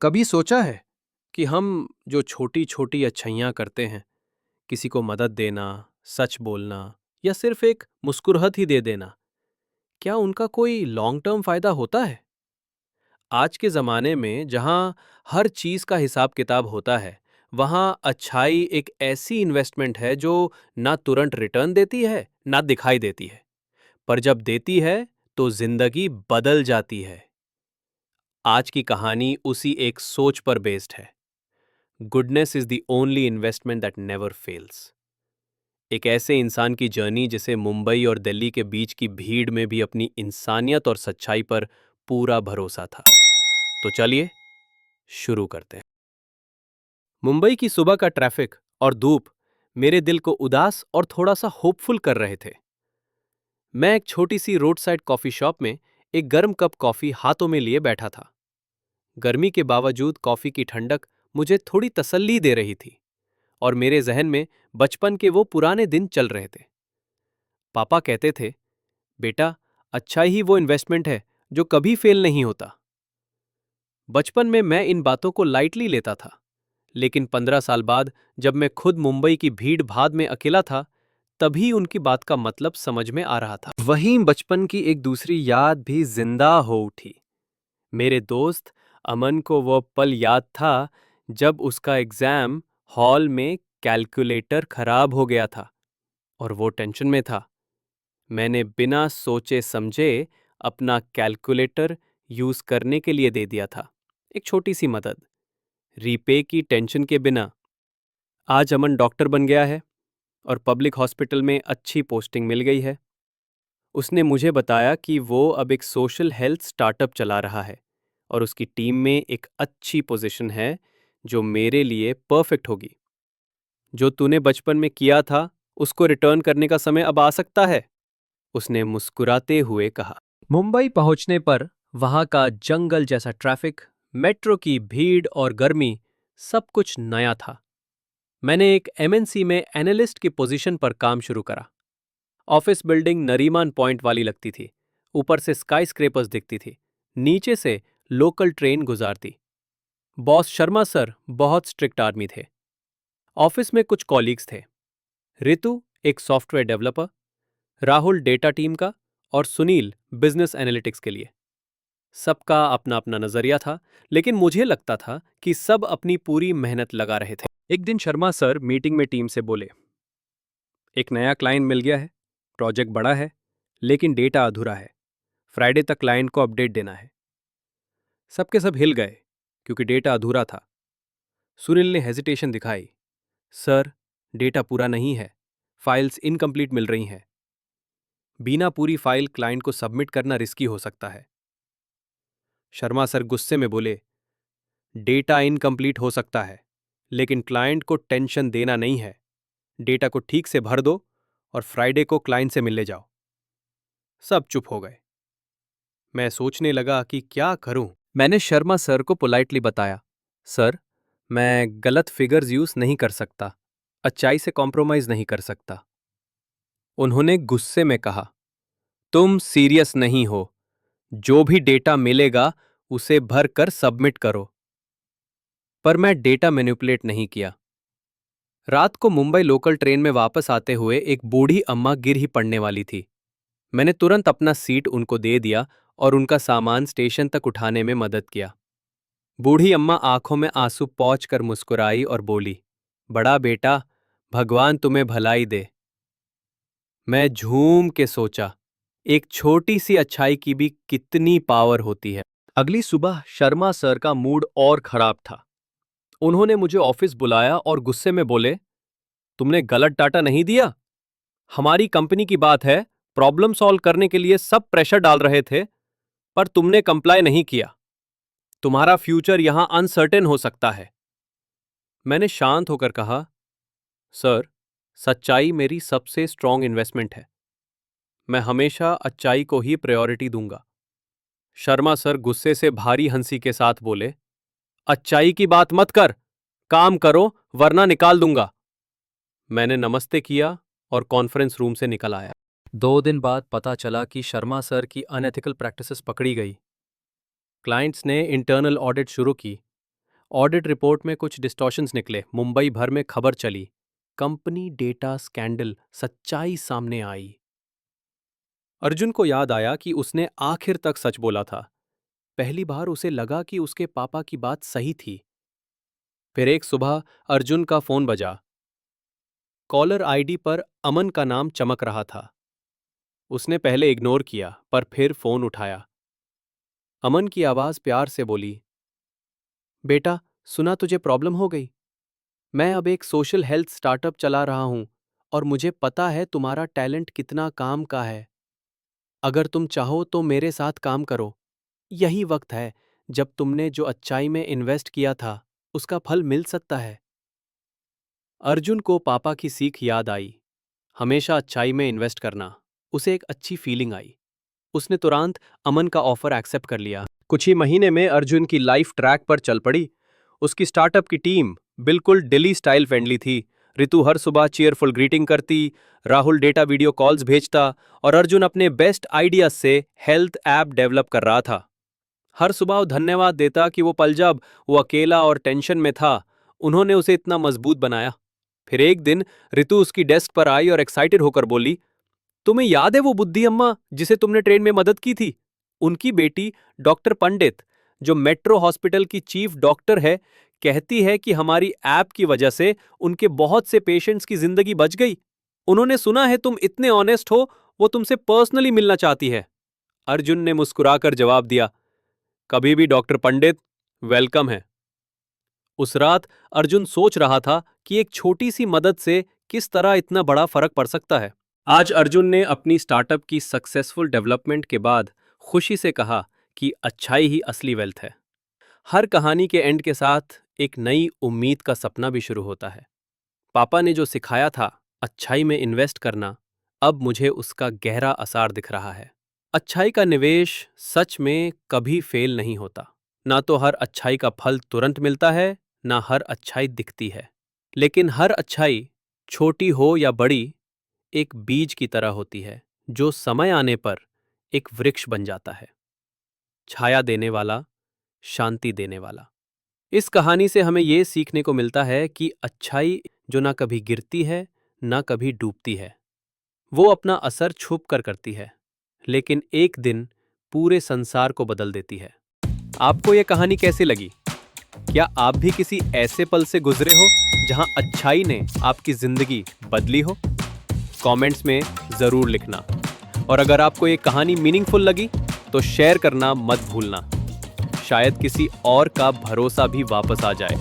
कभी सोचा है कि हम जो छोटी छोटी अच्छाइयाँ करते हैं, किसी को मदद देना, सच बोलना या सिर्फ एक मुस्कुराहट ही दे देना, क्या उनका कोई लॉन्ग टर्म फायदा होता है? आज के ज़माने में जहाँ हर चीज़ का हिसाब किताब होता है, वहाँ अच्छाई एक ऐसी इन्वेस्टमेंट है जो ना तुरंत रिटर्न देती है, ना दिखाई देती है, पर जब देती है, तो जिंदगी बदल जाती है। आज की कहानी उसी एक सोच पर बेस्ड है। Goodness is the only investment that never fails. एक ऐसे इंसान की जर्नी जिसे मुंबई और दिल्ली के बीच की भीड़ में भी अपनी इंसानियत और सच्चाई पर पूरा भरोसा था। तो चलिए शुरू करते हैं। मुंबई की सुबह का ट्रैफिक और धूप मेरे दिल को उदास और थोड़ा सा होपफुल कर रहे थे। मैं एक छोटी सी रोड साइड कॉफी शॉप में एक गर्म कप कॉफी हाथों में लिए बैठा था। गर्मी के बावजूद कॉफी की ठंडक मुझे थोड़ी तसल्ली दे रही थी और मेरे जहन में बचपन के वो पुराने दिन चल रहे थे। पापा कहते थे, बेटा, अच्छा ही वो इन्वेस्टमेंट है जो कभी फेल नहीं होता। बचपन में मैं इन बातों को लाइटली लेता था, लेकिन 15 साल बाद जब मैं खुद मुंबई की भीड़ भाड़ में अकेला था, तभी उनकी बात का मतलब समझ में आ रहा था। वहीं बचपन की एक दूसरी याद भी जिंदा हो उठी। मेरे दोस्त अमन को वो पल याद था जब उसका एग्जाम हॉल में कैलकुलेटर खराब हो गया था और वो टेंशन में था। मैंने बिना सोचे समझे अपना कैलकुलेटर यूज करने के लिए दे दिया था। एक छोटी सी मदद, रीपे की टेंशन के बिना। आज अमन डॉक्टर बन गया है और पब्लिक हॉस्पिटल में अच्छी पोस्टिंग मिल गई है। उसने मुझे बताया कि वो अब एक सोशल हेल्थ स्टार्टअप चला रहा है और उसकी टीम में एक अच्छी पोजीशन है जो मेरे लिए परफेक्ट होगी। जो तूने बचपन में किया था, उसको रिटर्न करने का समय अब आ सकता है, उसने मुस्कुराते हुए कहा। मुंबई पहुंचने पर वहां का जंगल जैसा ट्रैफिक, मेट्रो की भीड़ और गर्मी, सब कुछ नया था। मैंने एक एमएनसी में एनालिस्ट की पोजीशन पर काम शुरू करा। ऑफिस बिल्डिंग नरीमान पॉइंट वाली लगती थी। ऊपर से स्काई स्क्रेपर्स दिखती थी, नीचे से लोकल ट्रेन गुजारती। बॉस शर्मा सर बहुत स्ट्रिक्ट आर्मी थे। ऑफिस में कुछ कॉलीग्स थे। रितु एक software developer, Rahul data team का और सुनील बिजनेस एनालिटिक्स के लिए। सबका अपना अपना नजरिया था, लेकिन मुझे लगता था कि सब अपनी पूरी मेहनत लगा रहे थे। एक दिन शर्मा सर मीटिंग में टीम से बोले, एक नया क्लाइंट मिल गया है, प्रोजेक्ट बड़ा है, लेकिन डेटा अधूरा है। फ्राइडे तक क्लाइंट को अपडेट देना है। सबके सब हिल गए क्योंकि डेटा अधूरा था। सुनील ने हेजिटेशन दिखाई, सर, डेटा पूरा नहीं है, फाइल्स इनकम्प्लीट मिल रही हैं। बिना पूरी फाइल क्लाइंट को सबमिट करना रिस्की हो सकता है। शर्मा सर गुस्से में बोले, डेटा इनकम्प्लीट हो सकता है, लेकिन क्लाइंट को टेंशन देना नहीं है। डेटा को ठीक से भर दो और फ्राइडे को क्लाइंट से मिलने जाओ। सब चुप हो गए। मैं सोचने लगा कि क्या करूं। मैंने शर्मा सर को पोलाइटली बताया, सर, मैं गलत फिगर्स यूज नहीं कर सकता, अच्छाई से कॉम्प्रोमाइज नहीं कर सकता। उन्होंने गुस्से में कहा, तुम सीरियस नहीं हो, जो भी डेटा मिलेगा उसे भर कर सबमिट करो। पर मैं डेटा मैनिपुलेट नहीं किया। रात को मुंबई लोकल ट्रेन में वापस आते हुए एक बूढ़ी अम्मा गिर ही पड़ने वाली थी। मैंने तुरंत अपना सीट उनको दे दिया और उनका सामान स्टेशन तक उठाने में मदद किया। बूढ़ी अम्मा आंखों में आंसू पहुंच कर मुस्कुराई और बोली, बड़ा बेटा, भगवान तुम्हें भलाई दे। मैं झूम के सोचा, एक छोटी सी अच्छाई की भी कितनी पावर होती है। अगली सुबह शर्मा सर का मूड और खराब था। उन्होंने मुझे ऑफिस बुलाया और गुस्से में बोले, तुमने गलत डाटा नहीं दिया। हमारी कंपनी की बात है, प्रॉब्लम सॉल्व करने के लिए सब प्रेशर डाल रहे थे, पर तुमने कंप्लाई नहीं किया। तुम्हारा फ्यूचर यहां अनसर्टेन हो सकता है। मैंने शांत होकर कहा, सर, सच्चाई मेरी सबसे स्ट्रांग इन्वेस्टमेंट है। मैं हमेशा अच्छाई को ही प्रायोरिटी दूंगा। शर्मा सर गुस्से से भारी हंसी के साथ बोले, अच्छाई की बात मत कर, काम करो वरना निकाल दूंगा। मैंने नमस्ते किया और कॉन्फ्रेंस रूम से निकल आया। 2 दिन बाद पता चला कि शर्मा सर की अनएथिकल प्रैक्टिसेस पकड़ी गई। क्लाइंट्स ने इंटरनल ऑडिट शुरू की ऑडिट रिपोर्ट में कुछ डिस्टॉर्शंस निकले, मुंबई भर में खबर चली, कंपनी डेटा स्कैंडल, सच्चाई सामने आई। अर्जुन को याद आया कि उसने आखिर तक सच बोला था। पहली बार उसे लगा कि उसके पापा की बात सही थी। फिर एक सुबह अर्जुन का फोन बजा। कॉलर आईडी पर अमन का नाम चमक रहा था। उसने पहले इग्नोर किया, पर फिर फोन उठाया। अमन की आवाज प्यार से बोली, बेटा, सुना तुझे प्रॉब्लम हो गई। मैं अब एक सोशल हेल्थ स्टार्टअप चला रहा हूं और मुझे पता है तुम्हारा टैलेंट कितना काम का है। अगर तुम चाहो तो मेरे साथ काम करो। यही वक्त है जब तुमने जो अच्छाई में इन्वेस्ट किया था उसका फल मिल सकता है। अर्जुन को पापा की सीख याद आई, हमेशा अच्छाई में इन्वेस्ट करना। उसे एक अच्छी फीलिंग आई। उसने तुरंत अमन का ऑफर एक्सेप्ट कर लिया। कुछ ही महीने में अर्जुन की लाइफ ट्रैक पर चल पड़ी। उसकी स्टार्टअप की टीम बिल्कुल दिल्ली स्टाइल फ्रेंडली थी। रितु हर सुबह चीयरफुल ग्रीटिंग करती, राहुल डेटा वीडियो कॉल्स भेजता और अर्जुन अपने बेस्ट आइडियाज से हेल्थ ऐप डेवलप कर रहा था। हर सुबह वो धन्यवाद देता कि वो पल जब वो अकेला और टेंशन में था, उन्होंने उसे इतना मजबूत बनाया। फिर एक दिन रितु उसकी डेस्क पर आई और एक्साइटेड होकर बोली, तुम्हें याद है वो बुद्धि अम्मा जिसे तुमने ट्रेन में मदद की थी? उनकी बेटी डॉक्टर पंडित, जो मेट्रो हॉस्पिटल की चीफ डॉक्टर है, कहती है कि हमारी ऐप की वजह से उनके बहुत से पेशेंट्स की जिंदगी बच गई। उन्होंने सुना है तुम इतने ऑनेस्ट हो, वो तुमसे पर्सनली मिलना चाहती है। अर्जुन ने मुस्कुराकर जवाब दिया, कभी भी डॉक्टर पंडित, वेलकम है। उस रात अर्जुन सोच रहा था कि एक छोटी सी मदद से किस तरह इतना बड़ा फर्क पड़ सकता है। आज अर्जुन ने अपनी स्टार्टअप की सक्सेसफुल डेवलपमेंट के बाद खुशी से कहा कि अच्छाई ही असली वेल्थ है। हर कहानी के एंड के साथ एक नई उम्मीद का सपना भी शुरू होता है। पापा ने जो सिखाया था अच्छाई में इन्वेस्ट करना, अब मुझे उसका गहरा असर दिख रहा है। अच्छाई का निवेश सच में कभी फेल नहीं होता। ना तो हर अच्छाई का फल तुरंत मिलता है, ना हर अच्छाई दिखती है। लेकिन हर अच्छाई, छोटी हो या बड़ी, एक बीज की तरह होती है जो समय आने पर एक वृक्ष बन जाता है, छाया देने वाला, शांति देने वाला। इस कहानी से हमें यह सीखने को मिलता है कि अच्छाई जो ना कभी गिरती है ना कभी डूबती है, वो अपना असर छुप कर करती है, लेकिन एक दिन पूरे संसार को बदल देती है। आपको यह कहानी कैसी लगी? क्या आप भी किसी ऐसे पल से गुजरे हो जहां अच्छाई ने आपकी जिंदगी बदली हो? कमेंट्स में जरूर लिखना। और अगर आपको ये कहानी मीनिंगफुल लगी तो शेयर करना मत भूलना। शायद किसी और का भरोसा भी वापस आ जाए।